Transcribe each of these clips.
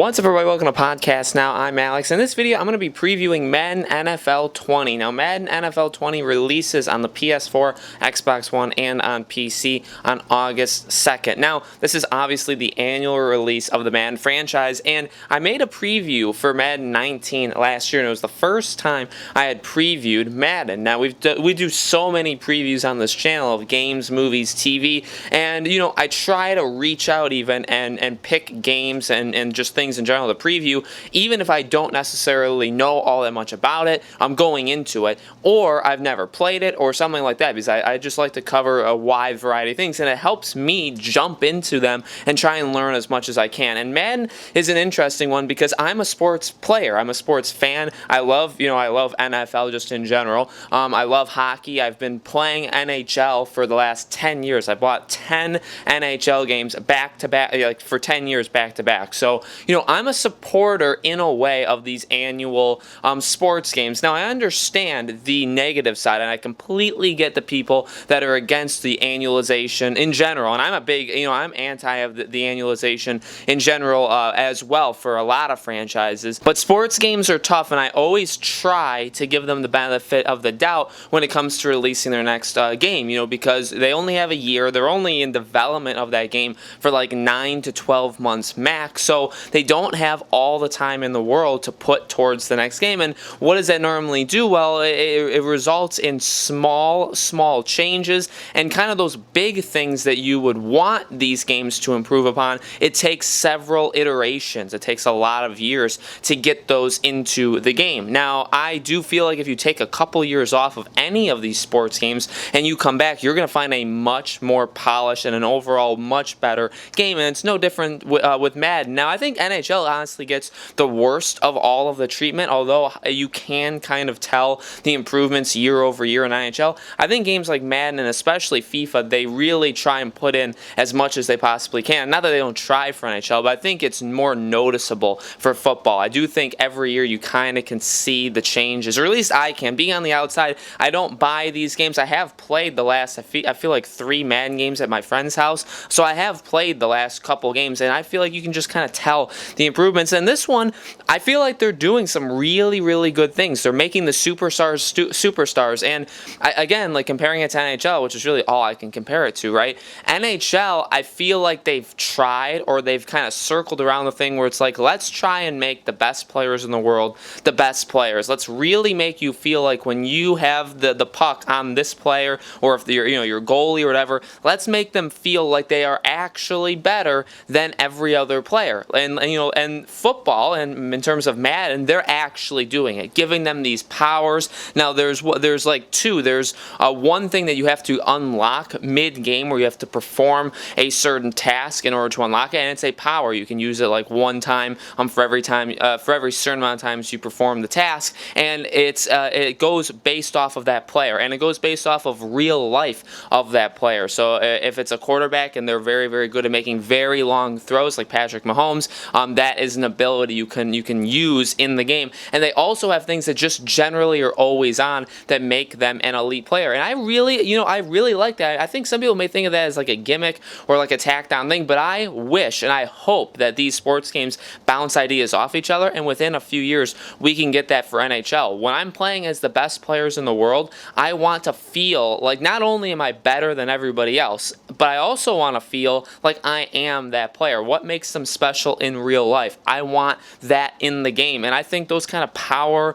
What's up, everybody? Welcome to Podcast Now. I'm Alex. In this video, I'm going to be previewing Madden NFL 20. Now, Madden NFL 20 releases on the PS4, Xbox One, and on PC on August 2nd. Now, this is obviously the annual release of the Madden franchise, and I made a preview for Madden 19 last year, and it was the first time I had previewed Madden. Now, we do so many previews on this channel of games, movies, TV, and, I try to reach out even and pick games and just things in general to preview, even if I don't necessarily know all that much about it. I'm going into it, or I've never played it, or something like that, because I just like to cover a wide variety of things, and it helps me jump into them and try and learn as much as I can. And Madden is an interesting one because I'm a sports player. I'm a sports fan. I love NFL just in general. I love hockey. I've been playing NHL for the last 10 years. I bought 10 NHL games back to back, like for 10 years back to back. So, I'm a supporter in a way of these annual sports games. Now, I understand the negative side, and I completely get the people that are against the annualization in general. And I'm a big, I'm anti of the annualization in general as well for a lot of franchises. But sports games are tough, and I always try to give them the benefit of the doubt when it comes to releasing their next game, because they only have a year. They're only in development of that game for like 9 to 12 months max. So they don't have all the time in the world to put towards the next game. And what does that normally do? Well, it results in small changes and kind of those big things that you would want these games to improve upon. It takes several iterations. It takes a lot of years to get those into the game. Now, I do feel like if you take a couple years off of any of these sports games and you come back, you're going to find a much more polished and an overall much better game. And it's no different with Madden. Now, I think NHL honestly gets the worst of all of the treatment, although you can kind of tell the improvements year over year in NHL. I think games like Madden and especially FIFA, they really try and put in as much as they possibly can. Not that they don't try for NHL, but I think it's more noticeable for football. I do think every year you kind of can see the changes, or at least I can. Being on the outside, I don't buy these games. I have played the last, I feel like 3 Madden games at my friend's house, so I have played the last couple games, and I feel like you can just kind of tell the improvements. And this one, I feel like they're doing some really, really good things. They're making the superstars, and again, like comparing it to NHL, which is really all I can compare it to, right? NHL, I feel like they've tried, or they've kind of circled around the thing where it's like, let's try and make the best players in the world the best players. Let's really make you feel like when you have the puck on this player, or if you're your goalie or whatever, let's make them feel like they are actually better than every other player. And football, and in terms of Madden, they're actually doing it, giving them these powers. Now, there's like two. There's one thing that you have to unlock mid-game where you have to perform a certain task in order to unlock it, and it's a power. You can use it like one time for every certain amount of times you perform the task, and it goes based off of that player, and it goes based off of real life of that player. So if it's a quarterback and they're very, very good at making very long throws, like Patrick Mahomes, that is an ability you can use in the game. And they also have things that just generally are always on that make them an elite player. And I really like that. I think some people may think of that as like a gimmick or like a tacked on thing, but I wish and I hope that these sports games bounce ideas off each other, and within a few years we can get that for NHL. When I'm playing as the best players in the world, I want to feel like not only am I better than everybody else, but I also want to feel like I am that player. What makes them special in real life? I want that in the game. And I think those kind of power,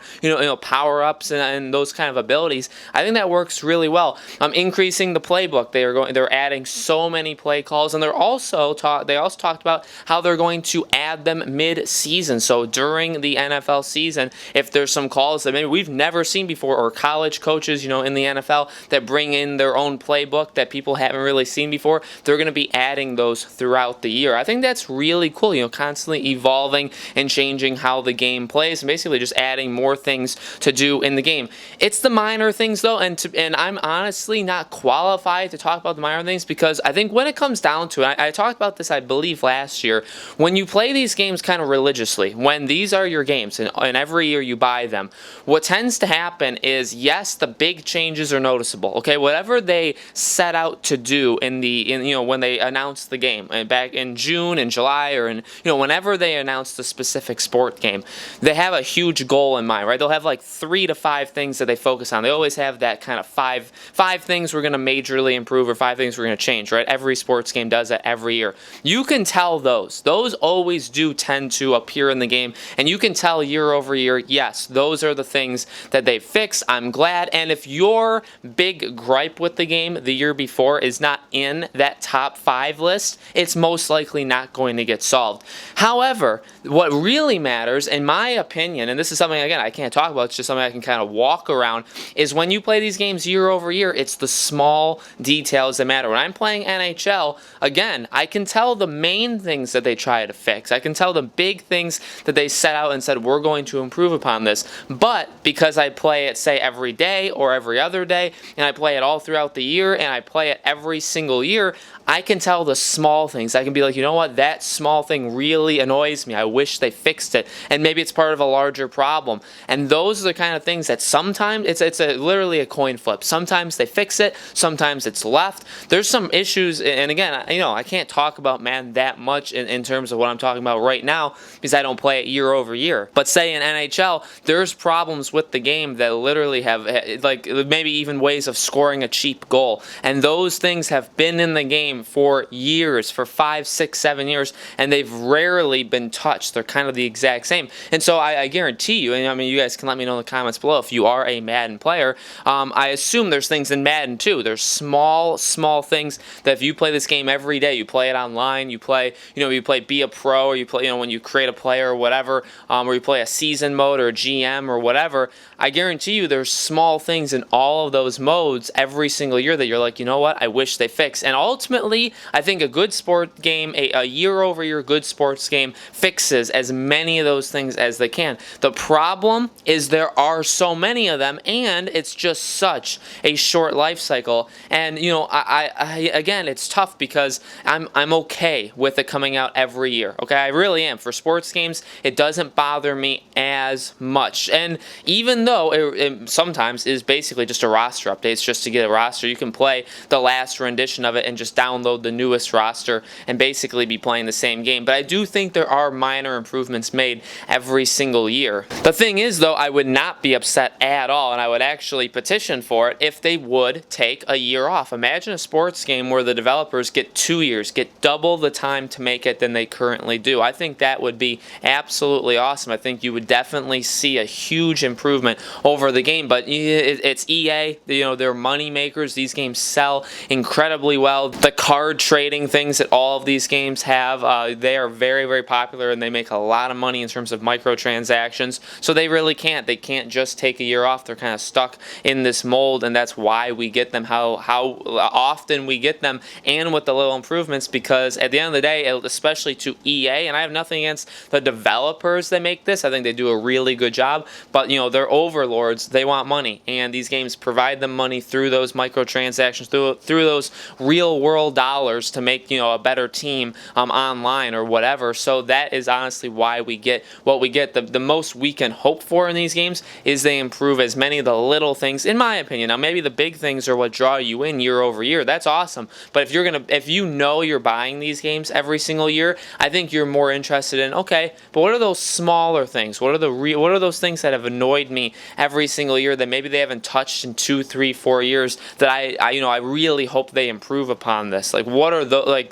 power-ups and those kind of abilities, I think that works really well. Increasing the playbook. They're adding so many play calls, and they also talked about how they're going to add them mid-season. So during the NFL season, if there's some calls that maybe we've never seen before, or college coaches, in the NFL that bring in their own playbook that people haven't really seen before, they're going to be adding those throughout the year. I think that's really cool, constantly evolving and changing how the game plays, and basically just adding more things to do in the game. It's the minor things though, and I'm honestly not qualified to talk about the minor things, because I think when it comes down to it, I talked about this I believe last year, when you play these games kind of religiously, when these are your games and every year you buy them, what tends to happen is, yes, the big changes are noticeable. Okay, whatever they set out to do when they announced the game, and back in June and July, or whenever whenever they announce the specific sport game, they have a huge goal in mind, right? They'll have like 3 to 5 things that they focus on. They always have that kind of five things we're going to majorly improve, or 5 things we're going to change, right? Every sports game does that every year. You can tell those always do tend to appear in the game, and you can tell year over year, yes, those are the things that they fix. I'm glad. And if your big gripe with the game the year before is not in that top 5 list, it's most likely not going to get solved. However, what really matters, in my opinion, and this is something, again, I can't talk about, it's just something I can kind of walk around, is when you play these games year over year, it's the small details that matter. When I'm playing NHL, again, I can tell the main things that they try to fix. I can tell the big things that they set out and said, we're going to improve upon this. But because I play it, say, every day or every other day, and I play it all throughout the year, and I play it every single year, I can tell the small things. I can be like, you know what, that small thing really annoys me. I wish they fixed it. And maybe it's part of a larger problem. And those are the kind of things that sometimes, it's literally a coin flip. Sometimes they fix it. Sometimes it's left. There's some issues, and again, I can't talk about Madden that much in terms of what I'm talking about right now because I don't play it year over year. But say in NHL, there's problems with the game that literally have, like, maybe even ways of scoring a cheap goal. And those things have been in the game for years, for 5, 6, 7 years, and they've rarely been touched. They're kind of the exact same. And so I guarantee you, and I mean, you guys can let me know in the comments below if you are a Madden player. I assume there's things in Madden too. There's small things that if you play this game every day, you play it online, you play Be a Pro, or you play, when you create a player or whatever, or you play a season mode or a GM or whatever, I guarantee you there's small things in all of those modes every single year that you're like, you know what, I wish they fixed. And ultimately, I think a good sport game, a year-over-year good sports game, fixes as many of those things as they can. The problem is there are so many of them, and it's just such a short life cycle. And I again, it's tough because I'm okay with it coming out every year. Okay, I really am. For sports games, it doesn't bother me as much. And even though it sometimes is basically just a roster update, it's just to get a roster. You can play the last rendition of it and just download the newest roster and basically be playing the same game. But I do think there are minor improvements made every single year. The thing is, though, I would not be upset at all, and I would actually petition for it if they would take a year off. Imagine a sports game where the developers get 2 years, get double the time to make it than they currently do. I think that would be absolutely awesome. I think you would definitely see a huge improvement over the game. But it's EA, they're money makers. These games sell incredibly well. The card trading things that all of these games have, they are very, very popular, and they make a lot of money in terms of microtransactions. So they really can't. They can't just take a year off. They're kind of stuck in this mold, and that's why we get them, how often we get them, and with the little improvements, because at the end of the day, especially to EA, and I have nothing against the developers that make this. I think they do a really good job, but they're overlords. They want money, and these games provide them money through those microtransactions, through those real world dollars to make a better team online or whatever. So that is honestly why we get what we get. The most we can hope for in these games is they improve as many of the little things, in my opinion. Now maybe the big things are what draw you in year over year. That's awesome. But if you're buying these games every single year, I think you're more interested in, okay, but what are those smaller things? What are those things that have annoyed me every single year that maybe they haven't touched in 2, 3, 4 years that I really hope they improve upon this? Like, what are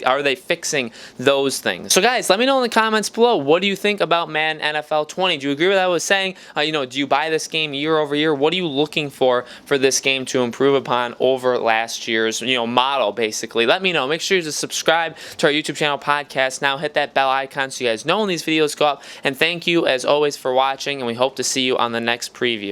are they fixing those things? So guys, let me know in the comments below, what do you think about Madden NFL 20? Do you agree with what I was saying? Do you buy this game year over year? What are you looking for this game to improve upon over last year's model, basically? Let me know. Make sure to subscribe to our YouTube channel, Podcast Now. Hit that bell icon so you guys know when these videos go up. And thank you, as always, for watching, and we hope to see you on the next preview.